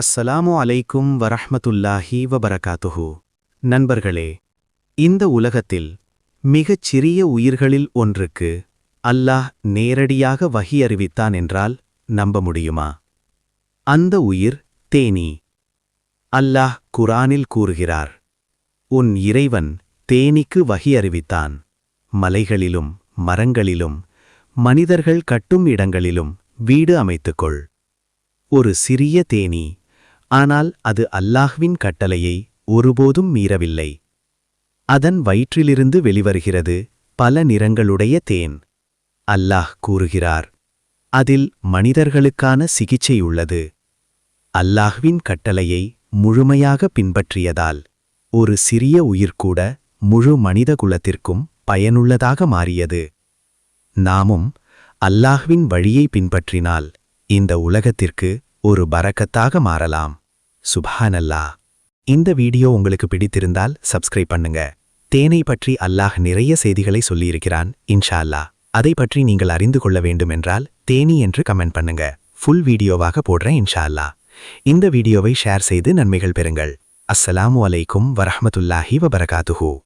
அஸ்ஸலாமு அலைக்கும் வரஹ்மத்துல்லாஹி வபரகாத்துஹு. நண்பர்களே, இந்த உலகத்தில் மிகச் சிறிய உயிர்களில் ஒன்றுக்கு அல்லாஹ் நேரடியாக வஹி அறிவித்தான் என்றால் நம்ப முடியுமா? அந்த உயிர் தேனீ. அல்லாஹ் குர்ஆனில் கூறுகிறார், உன் இறைவன் தேனீக்கு வஹி அறிவித்தான். மலைகளிலும் மரங்களிலும் மனிதர்கள் கட்டும் இடங்களிலும் வீடு அமைத்துக்கொள். ஒரு சிறிய தேனீ, ஆனால் அது அல்லாஹ்வின் கட்டளையை ஒருபோதும் மீறவில்லை. அதன் வயிற்றிலிருந்து வெளிவருகிறது பல நிறங்களுடைய தேன். அல்லாஹ் கூறுகிறார், அதில் மனிதர்களுக்கான சிகிச்சை உள்ளது. அல்லாஹ்வின் கட்டளையை முழுமையாக பின்பற்றியதால் ஒரு சிறிய உயிர்கூட முழு மனித குலத்திற்கும் பயனுள்ளதாக மாறியது. நாமும் அல்லாஹ்வின் வழியை பின்பற்றினால் இந்த உலகத்திற்கு ஒரு பரக்கத்தாக மாறலாம். சுப்ஹானல்லாஹ். இந்த வீடியோ உங்களுக்கு பிடித்திருந்தால் சப்ஸ்கிரைப் பண்ணுங்க. தேனை பற்றி அல்லாஹ் நிறைய செய்திகளை சொல்லியிருக்கிறான். இன்ஷா அல்லாஹ் அதை பற்றி நீங்கள் அறிந்து கொள்ள வேண்டுமென்றால் தேனி என்று கமெண்ட் பண்ணுங்க. ஃபுல் வீடியோவாக போடுறேன் இன்ஷா அல்லாஹ். இந்த வீடியோவை ஷேர் செய்து நன்மைகள் பெறுங்கள். அஸ்ஸலாமு அலைக்கும் வரஹ்மத்துல்லாஹி வபரகாத்துஹு.